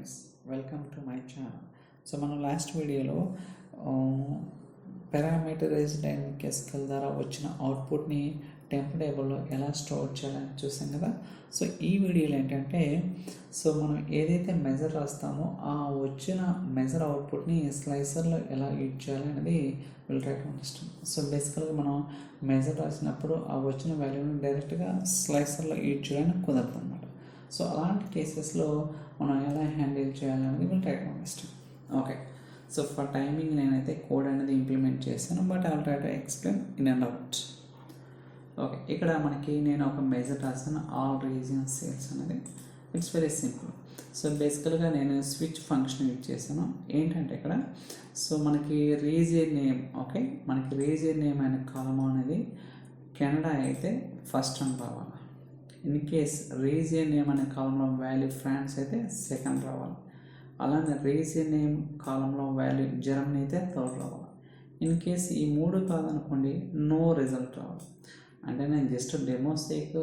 Friends, welcome to my channel. So మనం last వీడియోలో parameterised and SQL ద్వారా వచ్చిన అవుట్పుట్ని టెంప్ టేబుల్లో ఎలా స్టోర్ చేయాలని చూసాం కదా. సో ఈ వీడియోలో ఏంటంటే మనం ఏదైతే మెజర్ రాస్తామో ఆ వచ్చిన మెజర్ అవుట్పుట్ని స్లైసర్లో ఎలా యూజ్ చేయాలనేది will try to understand. So బేసికల్గా మనం మెజర్ రాసినప్పుడు ఆ వచ్చిన వాల్యూని డైరెక్ట్గా స్లైసర్లో యూజ్ చేయడానికి కుదరదు అన్నమాట. సో అలాంటి కేసెస్లో మనం ఎలా హ్యాండిల్ చేయాలనేది will try to understand. Okay, so for timing నేనైతే కోడ్ అనేది ఇంప్లిమెంట్ చేశాను, but I will try to explain in and out. Okay, ఇక్కడ మనకి నేను ఒక మెజర్ రాసాను, ఆల్ రీజియన్ సేల్స్ అనేది. It's very simple. సో బేసికల్గా నేను స్విచ్ ఫంక్షన్ యూజ్ చేశాను. ఏంటంటే ఇక్కడ సో మనకి రీజియన్ నేమ్, ఓకే, మనకి రీజియన్ నేమ్ అనే కాలమ్ అనేది కెనడా అయితే ఫస్ట్ అని రావాలి. ఇన్ కేస్ రీజియన్ నేమ్ అనే కాలంలో వాల్యూ ఫ్రాన్స్ అయితే సెకండ్ రావాలి. అలానే రీజియన్ నేమ్ కాలంలో వాల్యూ జర్మనీ అయితే థర్డ్ రావాలి. ఇన్ కేస్ ఈ మూడు కాదనుకోండి, నో రిజల్ట్ రావాలి. అంటే నేను జస్ట్ డెమోసేక్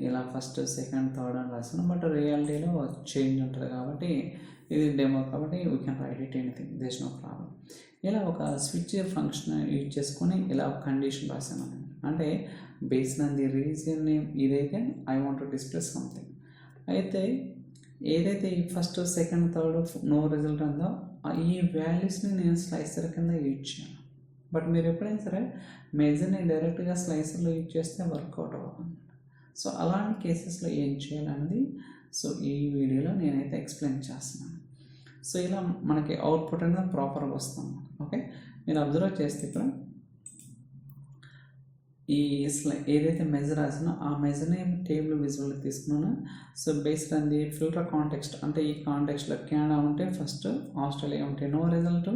ఇలా ఫస్ట్ సెకండ్ థర్డ్ అని రాసాను, బట్ రియాలిటీలో చేంజ్ ఉంటుంది కాబట్టి ఇది డెమో కాబట్టి we can write it anything, there is no problem. ఇలా ఒక స్విచ్ ఫంక్షన్ యూజ్ చేసుకొని ఇలా ఒక కండిషన్ రాసాను. అంటే based on the region name ఇదైతే I want to display something. అయితే ఏదైతే ఈ first second third no result ఉందో ఈ వాల్యూస్ని నేను స్లైసర్ కింద యూజ్ చేయాలి. బట్ మీరు ఎప్పుడైనా సరే మెజర్ని డైరెక్ట్గా స్లైసర్లో యూజ్ చేస్తే వర్కౌట్ అవ్వాలి. సో అలాంటి కేసెస్లో ఏం చేయాలన్నది సో ఈ వీడియోలో నేనైతే ఎక్స్ప్లెయిన్ చేస్తున్నాను. సో ఇలా మనకి అవుట్పుట్ అనేది ప్రాపర్గా వస్తుంది. ఓకే, మీరు అబ్జర్వ్ చేస్తే ఇక్కడ ఈ ఏదైతే మెజర్ రాసినో ఆ మెజర్ని టేబుల్ విజువల్కి తీసుకున్నాను. So based on the filter context, అంటే ఈ కాంటెక్స్ట్లో కెనడా ఉంటే ఫస్ట్, ఆస్ట్రేలియా ఉంటే నో రిజల్ట్,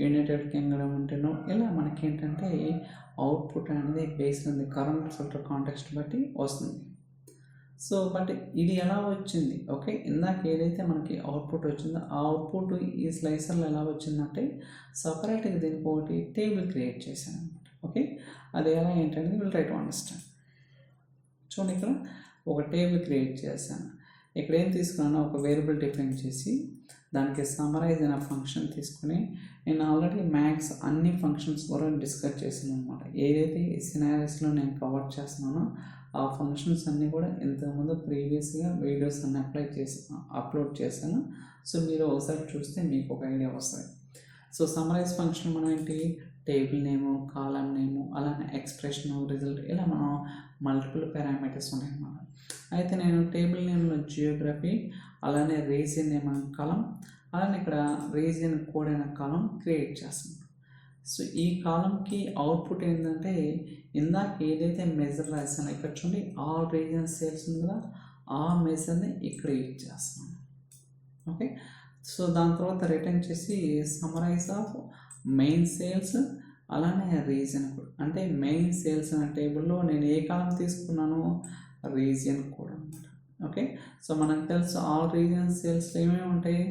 యునైటెడ్ కింగ్డమ్ ఉంటే నో. ఇలా మనకి ఏంటంటే అవుట్పుట్ అనేది based on the current filter context బట్టి వస్తుంది. సో బట్ ఇది ఎలా వచ్చింది? ఓకే, ఇందాక ఏదైతే మనకి అవుట్పుట్ వచ్చిందో ఆ అవుట్పుట్ ఈ స్లైసర్లో ఎలా వచ్చిందంటే సపరేట్గా దీనికి ఒకటి టేబుల్ క్రియేట్ చేశాను అనమాట. ఓకే, అది ఎలా ఏంటనేది విల్ ట్రై టు అండర్స్టాండ్. చూడండి, ఇక్కడ ఒక టేబుల్ క్రియేట్ చేశాను. ఇక్కడ ఏం తీసుకున్నాను, ఒక వేరియబుల్ డిఫైన్ చేసి దానికి సమ్మరైజ్ అయిన ఫంక్షన్ తీసుకుని నేను ఆల్రెడీ మ్యాథ్స్ అన్ని ఫంక్షన్స్ కూడా డిస్కస్ చేశాను అనమాట. ఏదైతే ఈ సినారియోస్లో నేను కవర్ చేస్తున్నానో ఆ ఫంక్షన్స్ అన్నీ కూడా ఇంతకుముందు ప్రీవియస్గా వీడియోస్ అన్ని అప్లోడ్ చేశాను. సో మీరు ఒకసారి చూస్తే మీకు ఒక ఐడియా వస్తుంది. సో సమ్మరైజ్ ఫంక్షన్ మనం ఏంటి, టేబుల్ నేము, కాలం నేము, అలానే ఎక్స్ప్రెషన్, రిజల్ట్, ఇలా మనం మల్టిపుల్ పారామీటర్స్ ఉన్నాయన్నమాట. అయితే నేను టేబుల్ నేమ్లో జియోగ్రఫీ, అలానే రీజియన్ నేమ్ అనే కాలం, అలానే ఇక్కడ రీజియన్ కోడ్ అయిన కాలం క్రియేట్ చేస్తాను. సో ఈ కాలంకి అవుట్పుట్ ఏంటంటే ఇందాక ఏదైతే మెజర్ రాసానో ఇక్కడ చూడండి, ఆల్ రీజియన్ సేల్స్ ఉంది కదా, ఆ మెజర్ని ఇక్కడ యూజ్ చేస్తున్నాను. ఓకే, సో దాని తర్వాత రిటర్న్ చేసి సమ్మరైజ్ ఆఫ్ మెయిన్ సేల్స్, అలానే రీజియన్ కోడ్. అంటే మెయిన్ సేల్స్ అనే టేబుల్లో నేను ఏ కాలం తీసుకున్నాను, రీజియన్ కోడ్ అనమాట. ఓకే, సో మనకు తెలుసు ఆల్ రీజియన్ సేల్స్లో ఏమేమి ఉంటాయి.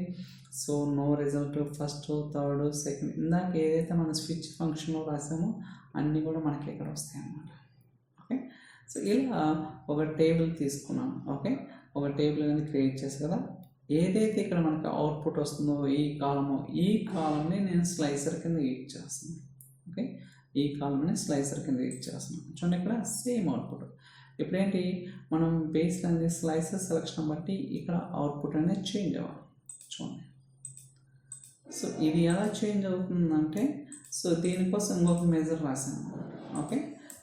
So no result, first, third, second, ఇందాక ఏదైతే మనం స్విచ్ ఫంక్షన్లో రాసామో అన్నీ కూడా మనకి ఇక్కడ వస్తాయి అన్నమాట. ఓకే, సో ఇలా ఒక టేబుల్ తీసుకున్నాను. ఓకే, ఒక టేబుల్ అనేది క్రియేట్ చేసి కదా, ఏదైతే ఇక్కడ మనకి అవుట్పుట్ వస్తుందో ఈ కాలంని నేను స్లైసర్ కింద యూజ్ చేస్తున్నాను. ఓకే, ఈ కాలంని స్లైసర్ కింద యూజ్ చేస్తున్నాను. చూడండి, ఇక్కడ సేమ్ అవుట్పుట్. ఇప్పుడేంటి, మనం బేస్డ్ అనేది స్లైసర్ సెలక్షన్ బట్టి ఇక్కడ అవుట్పుట్ అనేది చేంజ్ అవ్వాలి. చూడండి, సో ఇది ఎలా చేంజ్ అవుతుందంటే సో దీనికోసం ఇంకొక మెజర్ రాశాను. ఓకే,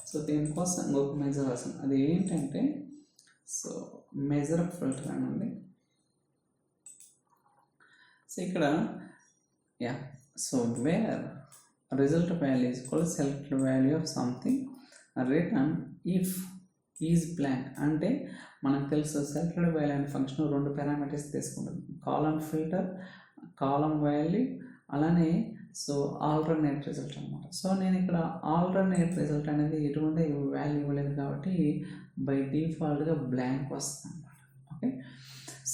సో దీనికోసం ఇంకొక మెజర్ రాశాను. అది ఏంటంటే సో మెజర్ ఫిల్టర్ అనండి. సో ఇక్కడ so where result value is equal selected value of something return if is blank. అంటే మనకు తెలుసు సెలెక్టెడ్ వాల్యూ అనే ఫంక్షన్ రెండు పారామీటర్స్ తీసుకుంటుంది, కాలం ఫిల్టర్, కాలం వాల్యూ, అలానే సో ఆల్టర్నేట్ రిజల్ట్ అనమాట. సో నేను ఇక్కడ ఆల్టర్నేట్ రిజల్ట్ అనేది ఎటువంటి వాల్యూ ఇవ్వలేదు కాబట్టి బై డిఫాల్ట్గా బ్లాంక్ వస్తుంది అనమాట. Okay,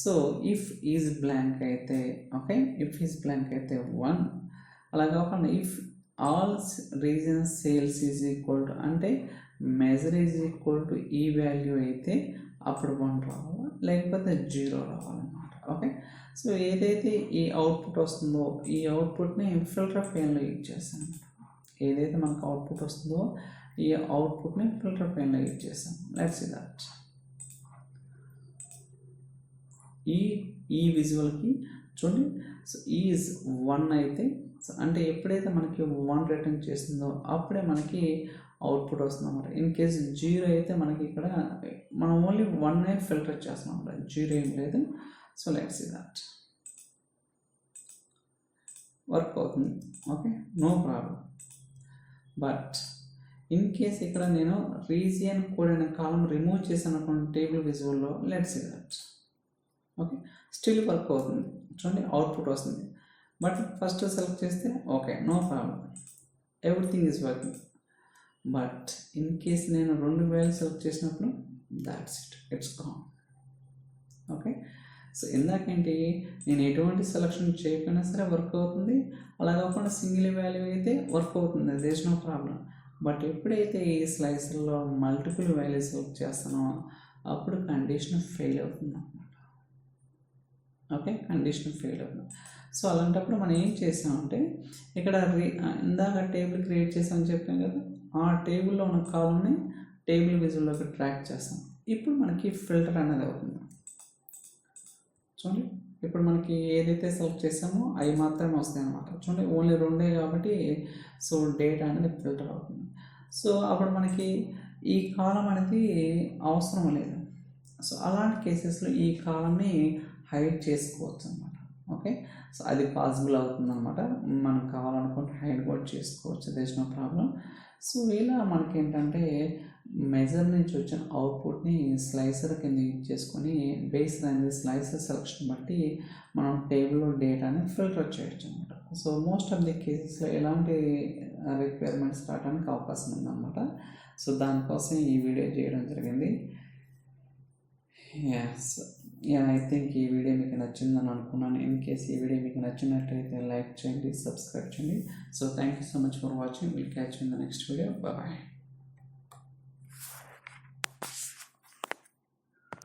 so if is blank అయితే, ఓకే, ఇఫ్ ఈజ్ బ్లాంక్ అయితే 1. అలా కాకుండా if all region sales is equal to, అంటే మెజర్ ఈజ్ ఈక్వల్ టు ఈ వాల్యూ అయితే అప్పుడు 1 రావాలి, లేకపోతే 0 రావాలన్నమాట. ఓకే. సో ఏదైతే ఈ అవుట్పుట్ వస్తుందో ఈ అవుట్పుట్ని ఫిల్టర్ పెయిన్లో యూజ్ చేస్తాను. ఏదైతే మనకు అవుట్పుట్ వస్తుందో ఈ అవుట్పుట్ని ఫిల్టర్ పెయిన్లో యూజ్ చేస్తాం. లెట్స్ సీ దట్ ఈ విజువల్కి చూడండి. సో ఈజ్ 1 అయితే అంటే ఎప్పుడైతే మనకి 1 రిటర్న్ చేస్తుందో అప్పుడే మనకి అవుట్పుట్ వస్తుంది అన్నమాట. ఇన్ కేస్ 0 అయితే మనకి ఇక్కడ మనం ఓన్లీ 1 ఫిల్టర్ చేస్తున్నాం అన్నమాట, 0 ఏం లేదు. So let's see that work అవుతుంది. Okay, no problem. But in case ఇక్కడ నేను రీజియన్ కోడ్ అనే కాలం రిమూవ్ చేశాను అనుకోండి టేబుల్ విజువల్లో, let's see that okay still work అవుతుంది. చూడండి అవుట్పుట్ వస్తుంది. బట్ ఫస్ట్ సెలెక్ట్ చేస్తే okay no problem, everything is working. But in case నేను 2 వాల్యూస్ సెలెక్ట్ చేసినప్పుడు that's it's gone. Okay, so ఇందాకేంటి నేను ఎటువంటి సెలెక్షన్ చేయకపోయినా సరే వర్క్ అవుతుంది, అలా కాకుండా సింగిల్ వాల్యూ అయితే వర్క్ అవుతుంది, there is no problem. But ఎప్పుడైతే ఈ స్లైసర్లో మల్టిపుల్ వాల్యూస్ సెలెక్ట్ చేస్తానో అప్పుడు కండిషన్ ఫెయిల్ అవుతుంది అన్నమాట. ఓకే, కండిషన్ ఫెయిల్ అవుతుంది. సో అలాంటప్పుడు మనం ఏం చేసామంటే ఇక్కడ ఇందాక టేబుల్ క్రియేట్ చేసామని చెప్పాం కదా, ఆ టేబుల్లో ఉన్న కాలంని టేబుల్ విజువల్లోకి ట్రాక్ చేస్తాం. ఇప్పుడు మనకి ఫిల్టర్ అనేది అవుతుంది. చూడండి ఇప్పుడు మనకి ఏదైతే సెలెక్ట్ చేసామో అవి మాత్రమే వస్తాయి అన్నమాట. చూడండి ఓన్లీ 2 కాబట్టి సో డేటా అనేది ఫిల్టర్ అవుతుంది. సో అప్పుడు మనకి ఈ కాలం అనేది అవసరం లేదు. సో అలాంటి కేసెస్లో ఈ కాలంని హైడ్ చేసుకోవచ్చు అన్నమాట. ఓకే, సో అది పాసిబుల్ అవుతుంది అనమాట. మనం కావాలనుకుంటే హైడ్ కూడా చేసుకోవచ్చు, there is no problem. So ఇలా మనకి ఏంటంటే మెజర్ నుంచి వచ్చిన అవుట్పుట్ని స్లైసర్ కింద యూజ్ చేసుకొని బేస్డ్ అనేది స్లైసర్ సెలక్షన్ బట్టి మనం టేబుల్లో డేటాని ఫిల్టర్ చేయొచ్చు అనమాట. సో మోస్ట్ ఆఫ్ ది కేసెస్లో ఎలాంటి రిక్వైర్మెంట్స్ రావడానికి అవకాశం ఉందన్నమాట. సో దానికోసం ఈ వీడియో చేయడం జరిగింది. ఐ థింక్ ఈ వీడియో మీకు నచ్చిందని అనుకున్నాను. ఇన్ కేస్ ఈ వీడియో మీకు నచ్చినట్లయితే లైక్ చేయండి, సబ్స్క్రైబ్ చేయండి. So thank you so much for watching. Will catch in the next video. Bye.